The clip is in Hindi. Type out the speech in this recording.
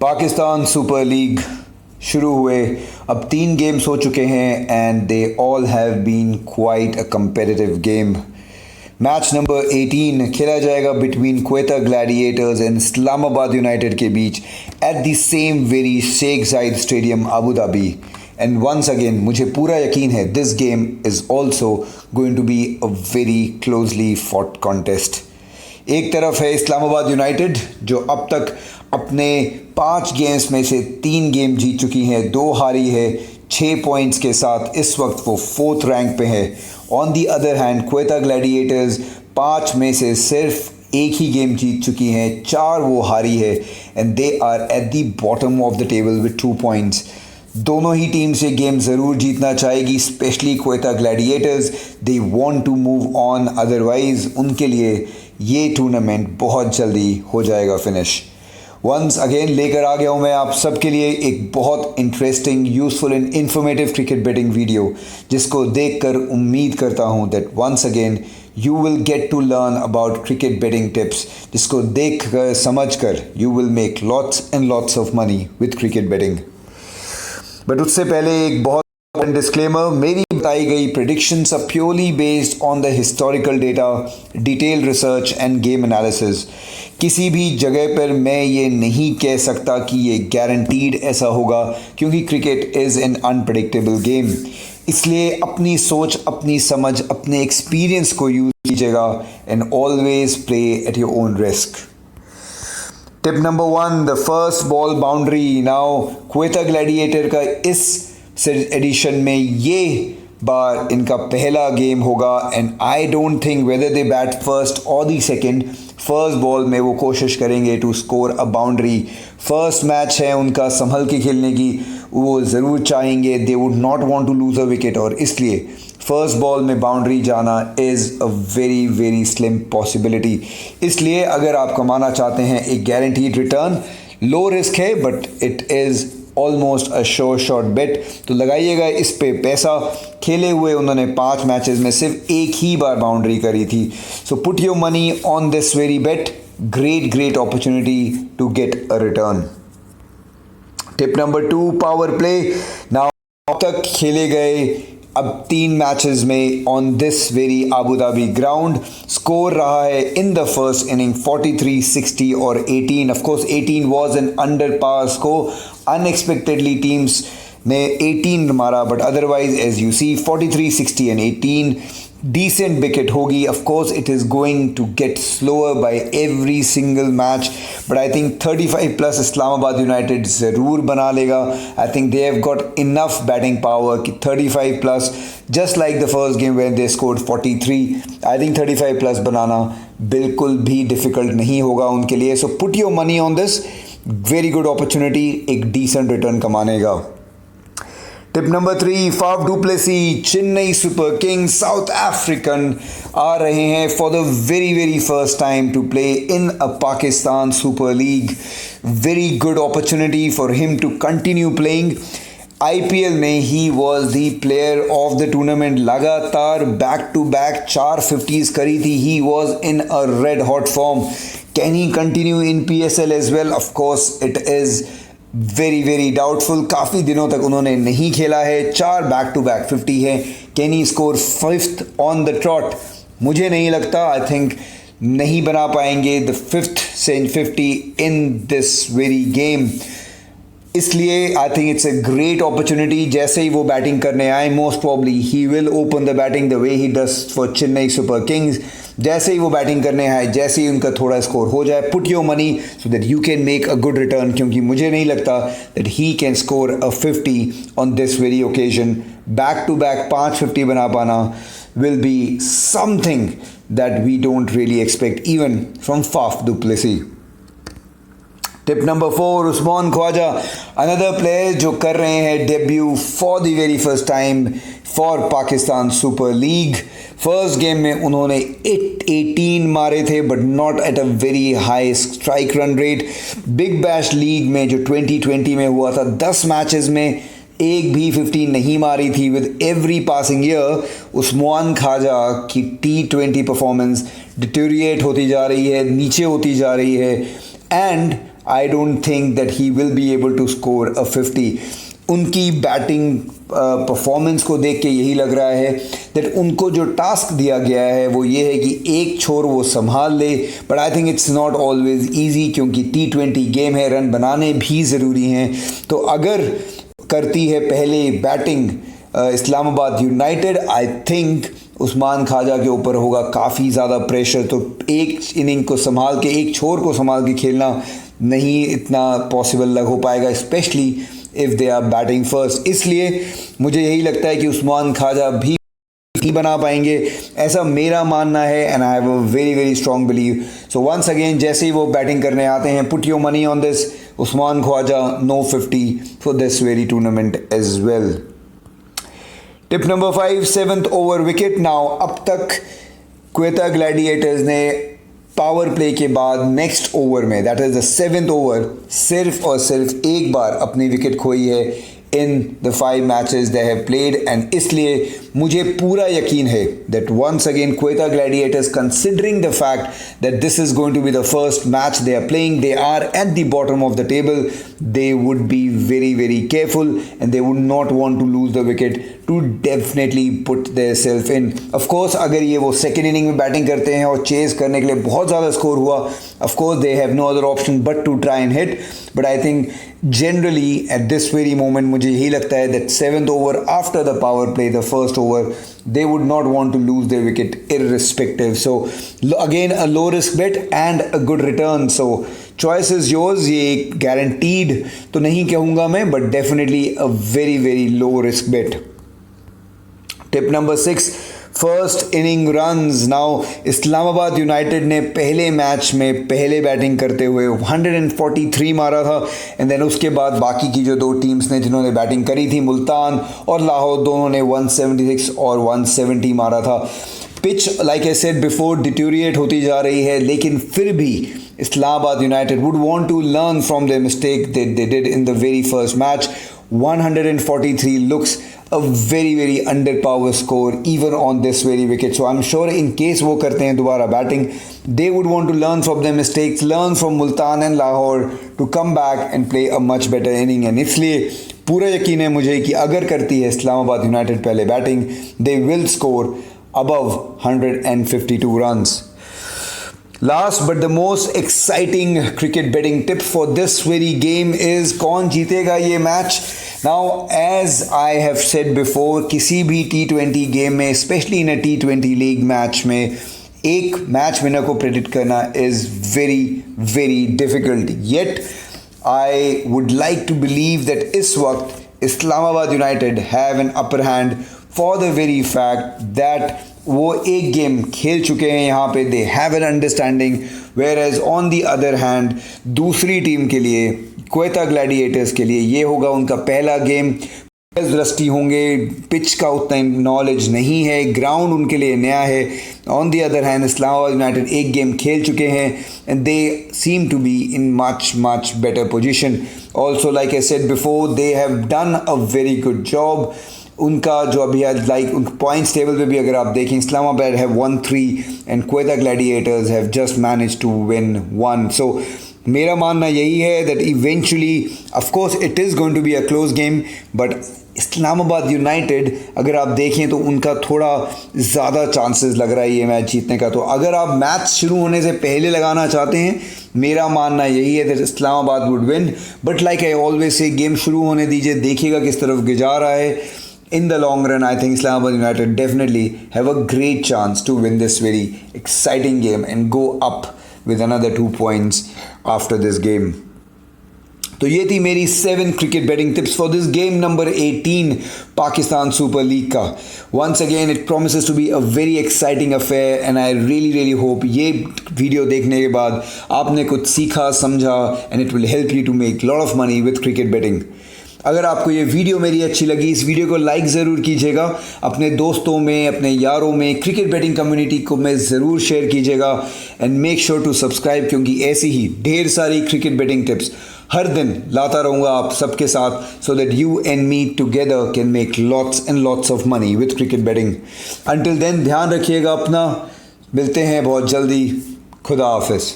पाकिस्तान सुपर लीग शुरू हुए। अब 3 गेम्स हो चुके हैं and they all have been quite a competitive game. Match number 18 खेला जाएगा between Quetta Gladiators and Islamabad United के बीच at the same very Sheikh Zayed stadium Abu Dhabi. And once again मुझे पूरा यकीन है this game is also going to be a very closely fought contest. एक तरफ है इस्लामाबाद यूनाइटेड जो अब तक अपने 5 गेम्स में से 3 गेम जीत चुकी हैं, 2 हारी है, 6 पॉइंट्स के साथ इस वक्त वो 4th रैंक पे है। On the other hand Quetta Gladiators 5 में से सिर्फ एक ही गेम जीत चुकी हैं, 4 वो हारी है and they are at the bottom of the table with 2 points. दोनों ही टीम्स ये गेम ज़रूर जीतना चाहेगी, specially Quetta Gladiators. They want to move on, otherwise उनके लिए ये टूर्नामेंट बहुत जल्दी हो जाएगा फिनिश। वंस अगेन लेकर आ गया हूँ मैं आप सबके लिए एक बहुत interesting, useful and informative cricket betting video, जिसको देखकर उम्मीद करता हूँ that once again you will get to learn about cricket betting tips, जिसको देख कर समझ कर you will make lots and lots of money with cricket betting. But उससे पहले एक बहुत डिस्क्लेमर, मेरी बताई गई predictions are purely based on the historical data, detail research and game analysis. किसी भी जगह पर मैं ये नहीं कह सकता कि ये गारंटीड ऐसा होगा, क्योंकि cricket is an unpredictable game. इसलिए अपनी सोच, अपनी समझ, अपने एक्सपीरियंस को यूज़ कीजिएगा and always play at your own risk. Tip number 1, the first ball boundary. Now Quetta gladiator का इस एडिशन में ये बार इनका पहला गेम होगा and I don't think whether they bat first और दी सेकेंड, फर्स्ट बॉल में वो कोशिश करेंगे to score a boundary. First match है उनका संभल के खेलने की, वो ज़रूर चाहेंगे, they would not want to lose a wicket, और इसलिए फर्स्ट बॉल में बाउंड्री जाना is a very very slim possibility. इसलिए अगर आप कमाना चाहते हैं एक गारंटीड रिटर्न, लो रिस्क है but it is almost a sure shot bet, तो लगाइएगा इस पे पैसा। खेले हुए उन्होंने 5 मैचेस में सिर्फ एक ही बार बाउंड्री करी थी। So put your money on this very bet, great opportunity to get a return. Tip number 2, power play. Now अब तक खेले गए अब 3 मैचेस में on this very Abu Dhabi ground score रहा है इन द फर्स्ट इनिंग 43, 60 और 18। Of course 18 was an under par score, unexpectedly teams ने 18 मारा, but otherwise as you see 43, 60 and 18 decent wicket होगी। Of course it is going to get slower by every single match, but I think 35 plus Islamabad United ज़रूर बना लेगा। I think they have got enough batting power कि 35 plus, just like the first game where they scored 43, I think 35 plus बनाना बिल्कुल भी difficult नहीं होगा उनके लिए। So put your money on this, very good opportunity एक decent return कमाने का। Tip number 3, Faf du Plessis, Chennai Super Kings South African आ रहे हैं for the very very first time to play in a Pakistan super League. Very good opportunity for him to continue playing. IPL में he was the player of the tournament, लगातार बैक टू बैक 4 50s करी थी। He was in a red hot form. Can he continue in PSL as well? Of course it is very very doubtful. काफ़ी दिनों तक उन्होंने नहीं खेला है, 4 बैक टू बैक 50 है। Can he score 5th on the trot? मुझे नहीं लगता, आई थिंक नहीं बना पाएंगे the 5th century in this very game. इसलिए I think it's a great opportunity. जैसे ही वो बैटिंग करने आए, most probably he will open the batting the way he does for Chennai Super Kings. जैसे ही वो बैटिंग करने आए, जैसे ही उनका थोड़ा स्कोर हो जाए, put your money so that you can make a good return, क्योंकि मुझे नहीं लगता that he can score a 50 on this very occasion. Back to back 5 50 बना पाना will be something that we don't really expect even from Faf du Plessis. Tip number 4, Usman Khawaja, another player जो कर रहे हैं debut for the very first time for Pakistan super league. First game में उन्होंने 18 मारे थे, but not at a very high strike run rate. Big bash league में जो 2020 में हुआ था, 10 मैचेस में एक भी 50 नहीं मारी थी। With every passing year Usman Khawaja की T20 परफॉर्मेंस डिटेरिएट होती जा रही है, नीचे होती जा रही है, and I don't think that he will be able to score a 50। उनकी बैटिंग परफॉर्मेंस को देख के यही लग रहा है दैट उनको जो टास्क दिया गया है वो ये है कि एक छोर वो संभाल ले, but I think it's not always easy क्योंकि T20 गेम है, रन बनाने भी ज़रूरी हैं। तो अगर करती है पहले batting Islamabad United, I think Usman Khawaja के ऊपर होगा काफ़ी ज़्यादा प्रेशर, तो एक इनिंग को संभाल के, एक छोर को संभाल के खेलना नहीं इतना पॉसिबल हो पाएगा, specially if they are batting first. इसलिए मुझे यही लगता है कि उस्मान ख्वाजा भी नहीं बना पाएंगे, ऐसा मेरा मानना है, and I have a very very strong believe. So once again जैसे ही वो बैटिंग करने आते हैं, put your money on this Usman Khawaja, no 50 for this very tournament as well. Tip number 5, 7th over wicket. Now अब तक क्वेटा ग्लैडिएटर्स ने पावर प्ले के बाद नेक्स्ट ओवर में, that is the 7th over, सिर्फ और सिर्फ एक बार अपनी विकेट खोई है इन the 5 matches they have played, and इसलिए मुझे पूरा यकीन है that once again Quetta Gladiators, considering the fact that this is going to be the first match they are playing, they are at the bottom of the table, they would be very very careful and they would not want to lose the wicket to definitely put their self in. Of course अगर ये वो सेकेंड इनिंग में बैटिंग करते हैं और चेज करने के लिए बहुत ज़्यादा स्कोर हुआ, of course they have no other option but to try and hit, but I think generally at this very moment मुझे यही लगता है that 7th over after the power play, the first over, they would not want to lose their wicket irrespective. So again a low risk bet and a good return, so choice is yours. ये guaranteed तो नहीं कहूँगा मैं, but definitely a very very low risk bet. Tip number 6, first inning runs. Now Islamabad United ने पहले मैच में पहले बैटिंग करते हुए 143 मारा था, एंड देन उसके बाद बाकी की जो दो टीम्स ने जिन्होंने बैटिंग करी थी, मुल्तान और लाहौर, दोनों ने 176 और 170 मारा था। Pitch like I said before deteriorate होती जा रही है, लेकिन फिर भी Islamabad United would want to learn from their mistake that they did in the very first match. 143 looks a very very under power score even on this very wicket, so I'm sure in case वो करते हैं दोबारा batting, they would want to learn from their mistakes, learn from Multan and Lahore to come back and play a much better inning, and इसलिए पूरा यकीन है मुझे कि अगर करती है इस्लामाबाद यूनाइटेड पहले batting, they will score above 152 runs. Last but the most exciting cricket betting tip for this very game is कौन जीतेगा ये match. Now as I have said before, किसी भी T20 गेम में, especially in a T20 league match में, एक मैच विनर को प्रेडिक्ट करना is very very difficult. Yet I would like to believe that इस वक्त Islamabad United have an upper hand for the very fact that वो एक गेम खेल चुके हैं यहाँ पे, they have an understanding, whereas on the other hand दूसरी टीम के लिए, क्वेटा ग्लैडिएटर्स के लिए, ये होगा उनका पहला गेम। रस्टी होंगे, पिच का उतना नॉलेज नहीं है, ग्राउंड उनके लिए नया है। On the other hand Islamabad United एक गेम खेल चुके हैं and they seem to be in much much better position. Also like I said before, they have done a very good job. उनका जो अभी लाइक पॉइंट्स टेबल पे भी अगर आप देखें, Islamabad have won 3 and Quetta Gladiators have just manage to win 1। So मेरा मानना यही है that eventually of course it is going to be a close game, but Islamabad United अगर आप देखें तो उनका थोड़ा ज़्यादा चांसेस लग रहा है ये मैच जीतने का। तो अगर आप मैच शुरू होने से पहले लगाना चाहते हैं, मेरा मानना यही है that Islamabad would win, but like I always say game शुरू होने दीजिए, देखिएगा किस तरफ गुजार रहा है। In the long run, I think Islamabad United definitely have a great chance to win this very exciting game and go up with another 2 points after this game. तो ये थी मेरी 7 cricket betting tips for this game number 18 Pakistan super League का। Once again it promises to be a very exciting affair and I really really hope ये वीडियो देखने के बाद आपने कुछ सीखा समझा and it will help you to make lot of money with cricket betting. अगर आपको ये वीडियो मेरी अच्छी लगी, इस वीडियो को लाइक ज़रूर कीजिएगा, अपने दोस्तों में, अपने यारों में, क्रिकेट बेटिंग कम्युनिटी को में ज़रूर शेयर कीजिएगा and make sure to subscribe, क्योंकि ऐसी ही ढेर सारी क्रिकेट बेटिंग टिप्स हर दिन लाता रहूँगा आप सबके साथ, so that you and me together can make lots and lots of money with cricket betting. Until then ध्यान रखिएगा अपना, मिलते हैं बहुत जल्दी, खुदा हाफिज़।